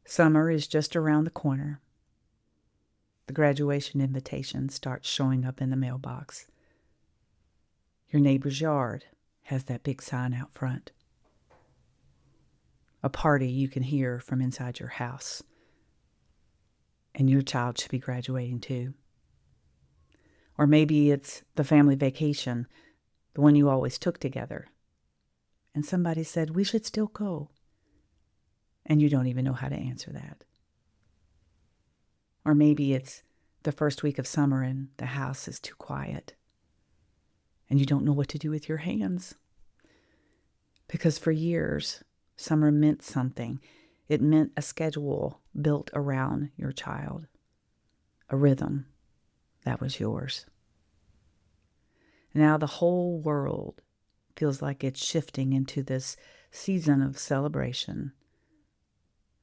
Summer is just around the corner. The graduation invitation starts showing up in the mailbox. Your neighbor's yard has that big sign out front. A party you can hear from inside your house. And your child should be graduating too. Or maybe it's the family vacation, the one you always took together. And somebody said, we should still go. And you don't even know how to answer that. Or maybe it's the first week of summer and the house is too quiet. And you don't know what to do with your hands. Because for years, summer meant something. It meant a schedule built around your child. A rhythm that was yours. Now the whole world feels like it's shifting into this season of celebration.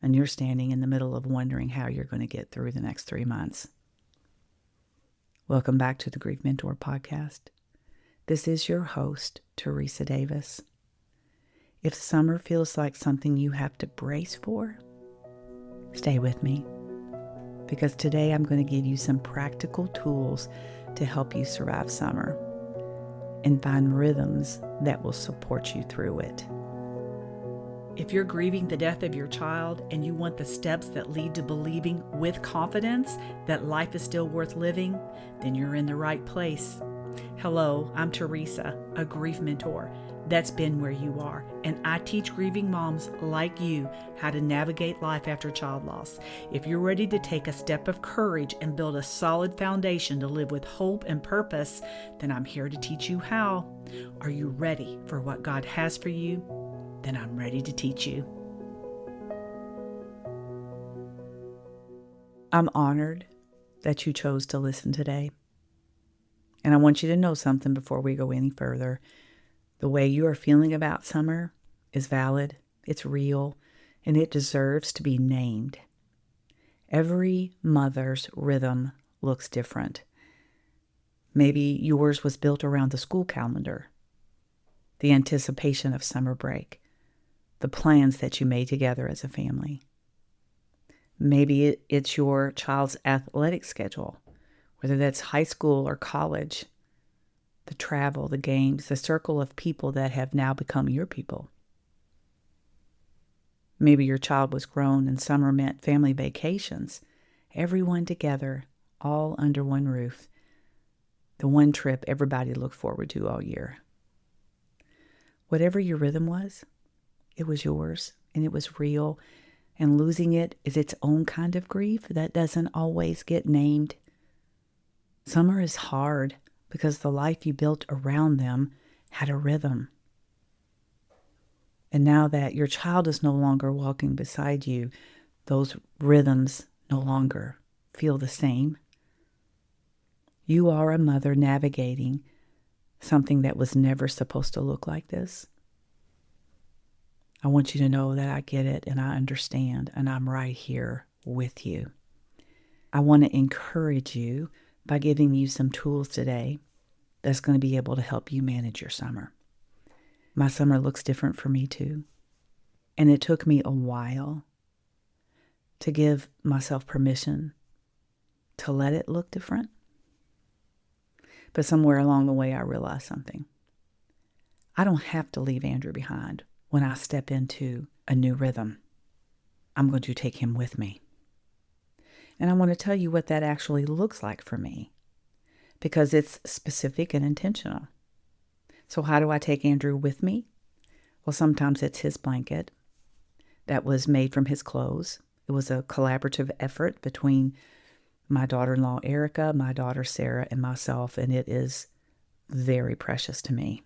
And you're standing in the middle of wondering how you're going to get through the next 3 months. Welcome back to the Grief Mentor podcast. This is your host, Teresa Davis. If summer feels like something you have to brace for, stay with me. Because today I'm going to give you some practical tools to help you survive summer and find rhythms that will support you through it. If you're grieving the death of your child and you want the steps that lead to believing with confidence that life is still worth living, then you're in the right place. Hello, I'm Teresa, a grief mentor. That's been where you are, and I teach grieving moms like you how to navigate life after child loss. If you're ready to take a step of courage and build a solid foundation to live with hope and purpose, then I'm here to teach you how. Are you ready for what God has for you? Then I'm ready to teach you. I'm honored that you chose to listen today. And I want you to know something before we go any further. The way you are feeling about summer is valid, it's real, and it deserves to be named. Every mother's rhythm looks different. Maybe yours was built around the school calendar, the anticipation of summer break, the plans that you made together as a family. Maybe it's your child's athletic schedule, whether that's high school or college, the travel, the games, the circle of people that have now become your people. Maybe your child was grown and summer meant family vacations, everyone together, all under one roof, the one trip everybody looked forward to all year. Whatever your rhythm was, it was yours and it was real, and losing it is its own kind of grief that doesn't always get named. Summer is hard because the life you built around them had a rhythm. And now that your child is no longer walking beside you, those rhythms no longer feel the same. You are a mother navigating something that was never supposed to look like this. I want you to know that I get it and I understand, and I'm right here with you. I want to encourage you by giving you some tools today that's going to be able to help you manage your summer. My summer looks different for me too. And it took me a while to give myself permission to let it look different. But somewhere along the way, I realized something. I don't have to leave Andrew behind when I step into a new rhythm. I'm going to take him with me. And I want to tell you what that actually looks like for me, because it's specific and intentional. So how do I take Andrew with me? Well, sometimes it's his blanket that was made from his clothes. It was a collaborative effort between my daughter-in-law, Erica, my daughter, Sarah, and myself, and it is very precious to me.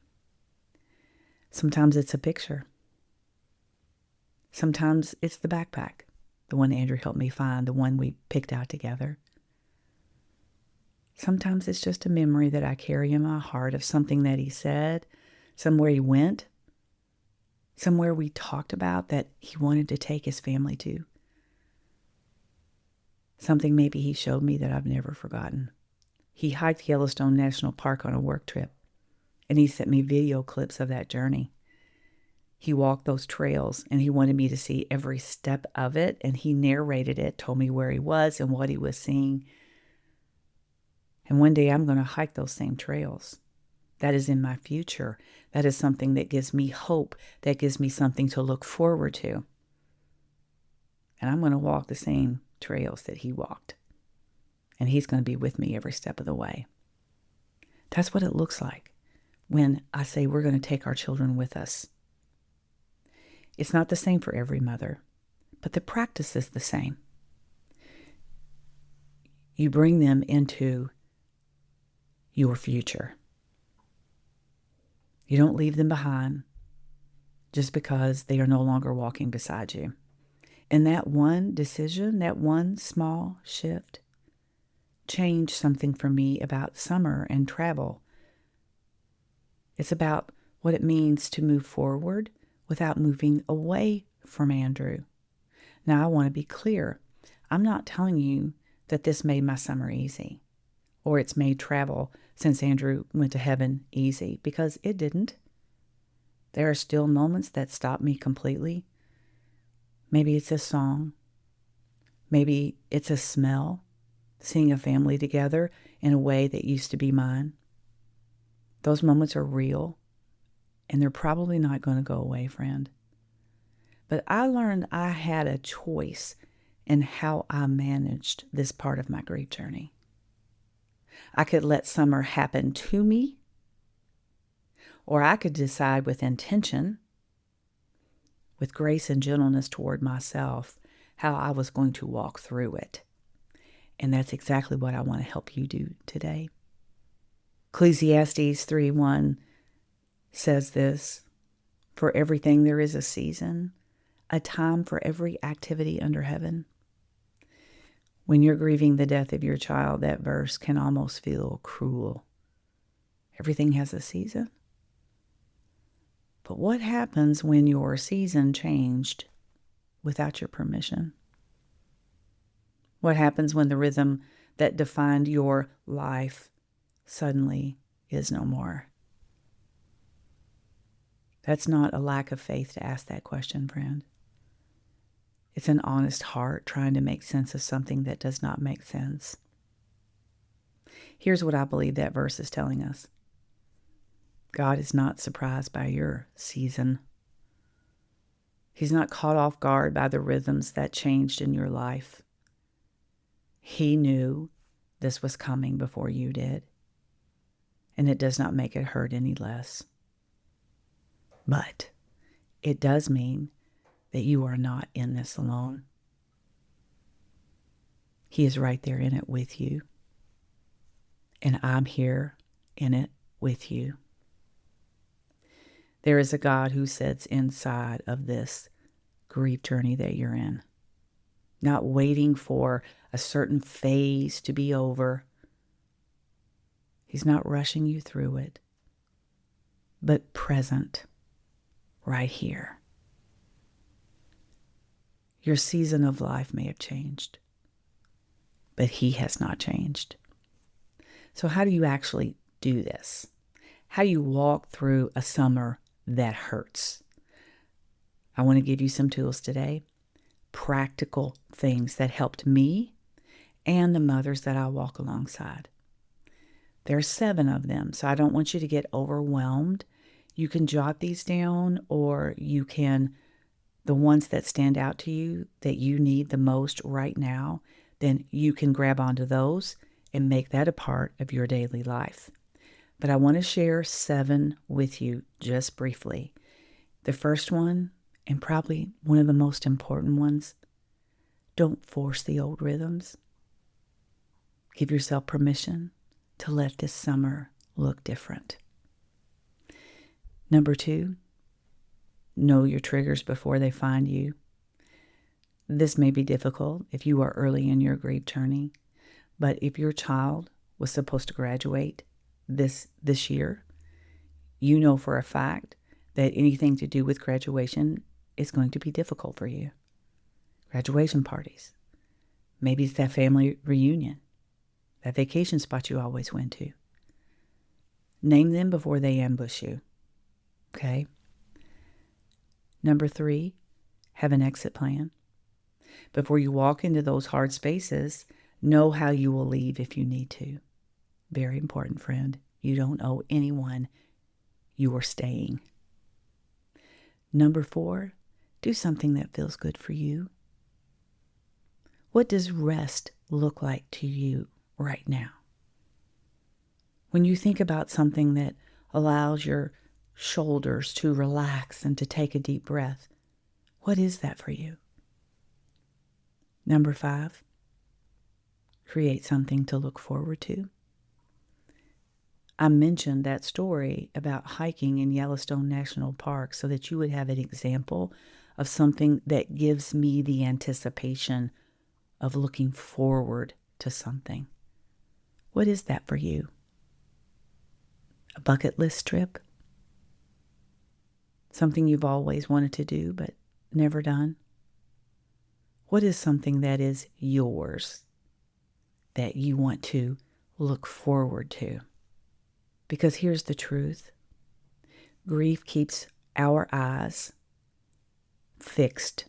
Sometimes it's a picture. Sometimes it's the backpack, the one Andrew helped me find, the one we picked out together. Sometimes it's just a memory that I carry in my heart of something that he said, somewhere he went, somewhere we talked about that he wanted to take his family to. Something maybe he showed me that I've never forgotten. He hiked Yellowstone National Park on a work trip, and he sent me video clips of that journey. He walked those trails and he wanted me to see every step of it. And he narrated it, told me where he was and what he was seeing. And one day I'm going to hike those same trails. That is in my future. That is something that gives me hope, that gives me something to look forward to. And I'm going to walk the same trails that he walked. And he's going to be with me every step of the way. That's what it looks like when I say we're going to take our children with us. It's not the same for every mother, but the practice is the same. You bring them into your future. You don't leave them behind just because they are no longer walking beside you. And that one decision, that one small shift, changed something for me about summer and travel. It's about what it means to move forward without moving away from Andrew. Now, I want to be clear. I'm not telling you that this made my summer easy or it's made travel since Andrew went to heaven easy, because it didn't. There are still moments that stop me completely. Maybe it's a song. Maybe it's a smell, seeing a family together in a way that used to be mine. Those moments are real, and they're probably not going to go away, friend. But I learned I had a choice in how I managed this part of my grief journey. I could let summer happen to me, or I could decide with intention, with grace and gentleness toward myself, how I was going to walk through it. And that's exactly what I want to help you do today. Ecclesiastes 3:1 says this: "For everything there is a season, a time for every activity under heaven." When you're grieving the death of your child, that verse can almost feel cruel. Everything has a season. But what happens when your season changed without your permission? What happens when the rhythm that defined your life suddenly is no more? That's not a lack of faith to ask that question, friend. It's an honest heart trying to make sense of something that does not make sense. Here's what I believe that verse is telling us. God is not surprised by your season. He's not caught off guard by the rhythms that changed in your life. He knew this was coming before you did, and it does not make it hurt any less. But it does mean that you are not in this alone. He is right there in it with you, and I'm here in it with you. There is a God who sits inside of this grief journey that you're in, not waiting for a certain phase to be over. He's not rushing you through it, but present right here. Your season of life may have changed, but he has not changed. So how do you actually do this? How do you walk through a summer that hurts? I want to give you some tools today, practical things that helped me and the mothers that I walk alongside. There are 7 of them, so I don't want you to get overwhelmed. You can jot these down, or you can, the ones that stand out to you that you need the most right now, then you can grab onto those and make that a part of your daily life. But I want to share 7 with you just briefly. The first one, and probably one of the most important ones, don't force the old rhythms. Give yourself permission to let this summer look different. Number 2, know your triggers before they find you. This may be difficult if you are early in your grief journey, but if your child was supposed to graduate this year, you know for a fact that anything to do with graduation is going to be difficult for you. Graduation parties. Maybe it's that family reunion, that vacation spot you always went to. Name them before they ambush you. Okay? Number 3, have an exit plan. Before you walk into those hard spaces, know how you will leave if you need to. Very important, friend. You don't owe anyone. You are staying. Number 4, do something that feels good for you. What does rest look like to you right now? When you think about something that allows your shoulders to relax and to take a deep breath, what is that for you? Number 5, create something to look forward to. I mentioned that story about hiking in Yellowstone National Park so that you would have an example of something that gives me the anticipation of looking forward to something. What is that for you? A bucket list trip? Something you've always wanted to do but never done? What is something that is yours that you want to look forward to? Because here's the truth. Grief keeps our eyes fixed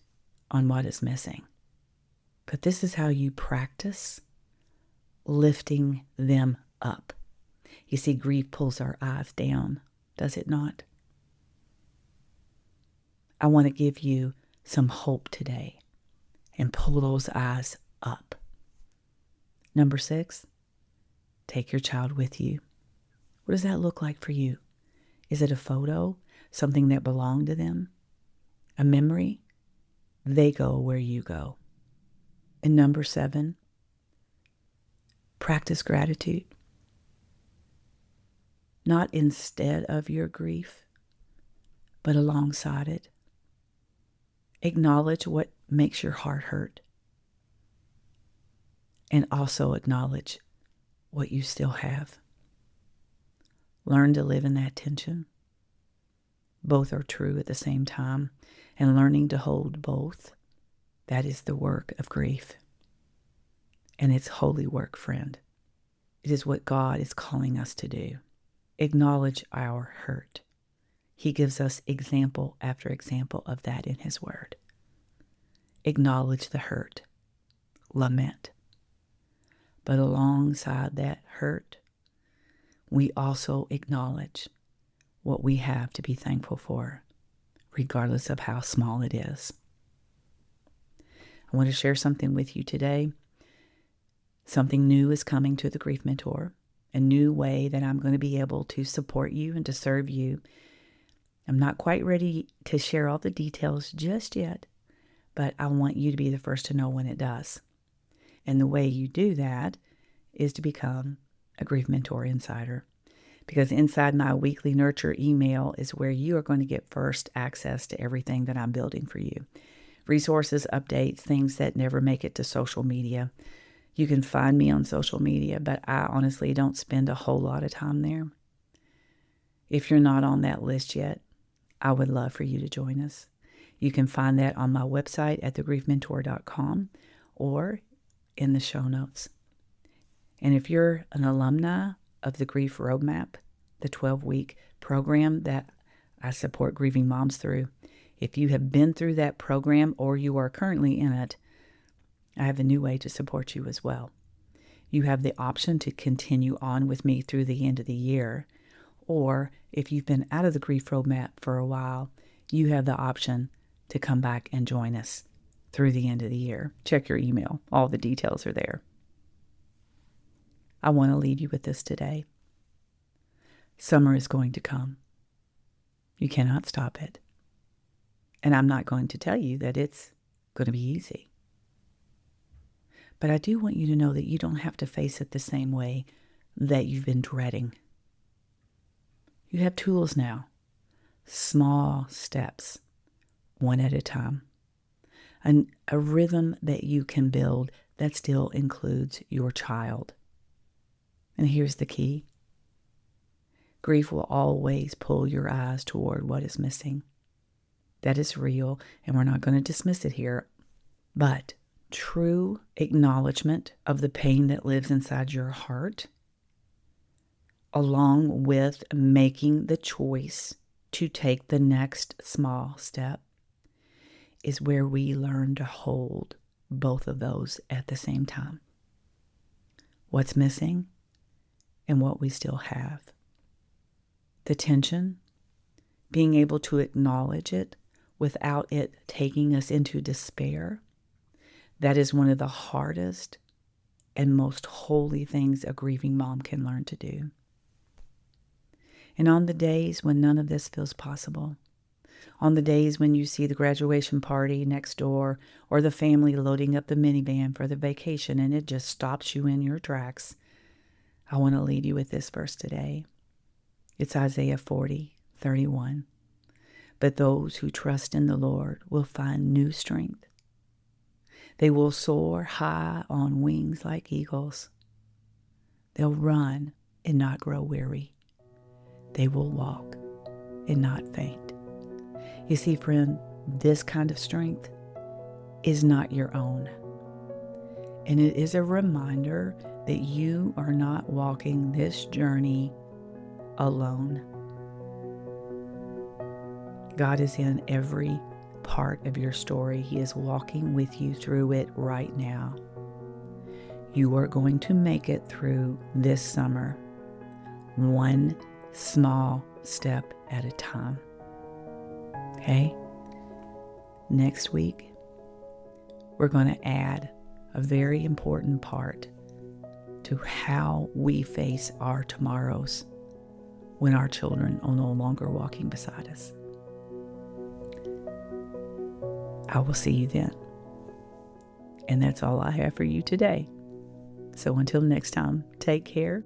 on what is missing. But this is how you practice lifting them up. You see, grief pulls our eyes down, does it not? I want to give you some hope today and pull those eyes up. Number 6, take your child with you. What does that look like for you? Is it a photo, something that belonged to them? A memory? They go where you go. And number 7, practice gratitude. Not instead of your grief, but alongside it. Acknowledge what makes your heart hurt. And also acknowledge what you still have. Learn to live in that tension. Both are true at the same time. And learning to hold both, that is the work of grief. And it's holy work, friend. It is what God is calling us to do. Acknowledge our hurt. He gives us example after example of that in His Word. Acknowledge the hurt. Lament. But alongside that hurt, we also acknowledge what we have to be thankful for, regardless of how small it is. I want to share something with you today. Something new is coming to the Grief Mentor, a new way that I'm going to be able to support you and to serve you. I'm not quite ready to share all the details just yet, but I want you to be the first to know when it does. And the way you do that is to become a Grief Mentor Insider. Because inside my weekly nurture email is where you are going to get first access to everything that I'm building for you. Resources, updates, things that never make it to social media. You can find me on social media, but I honestly don't spend a whole lot of time there. If you're not on that list yet, I would love for you to join us. You can find that on my website at thegriefmentor.com or in the show notes. And if you're an alumni of the Grief Roadmap, the 12-week program that I support grieving moms through, if you have been through that program or you are currently in it, I have a new way to support you as well. You have the option to continue on with me through the end of the year, or if you've been out of the Grief Roadmap for a while, you have the option to come back and join us through the end of the year. Check your email. All the details are there. I want to leave you with this today. Summer is going to come. You cannot stop it. And I'm not going to tell you that it's going to be easy. But I do want you to know that you don't have to face it the same way that you've been dreading. You have tools now. Small steps, one at a time. And a rhythm that you can build that still includes your child. And here's the key. Grief will always pull your eyes toward what is missing. That is real, and we're not going to dismiss it here. But true acknowledgement of the pain that lives inside your heart, along with making the choice to take the next small step, is where we learn to hold both of those at the same time. What's missing and what we still have. The tension, being able to acknowledge it without it taking us into despair. That is one of the hardest and most holy things a grieving mom can learn to do. And on the days when none of this feels possible, on the days when you see the graduation party next door or the family loading up the minivan for the vacation and it just stops you in your tracks, I want to leave you with this verse today. It's Isaiah 40:31. But those who trust in the Lord will find new strength. They will soar high on wings like eagles. They'll run and not grow weary. They will walk and not faint. You see, friend, this kind of strength is not your own. And it is a reminder that you are not walking this journey alone. God is in every part of your story. He is walking with you through it right now. You are going to make it through this summer, one small step at a time. Okay? Next week, we're going to add a very important part to how we face our tomorrows when our children are no longer walking beside us. I will see you then. And that's all I have for you today. So until next time, take care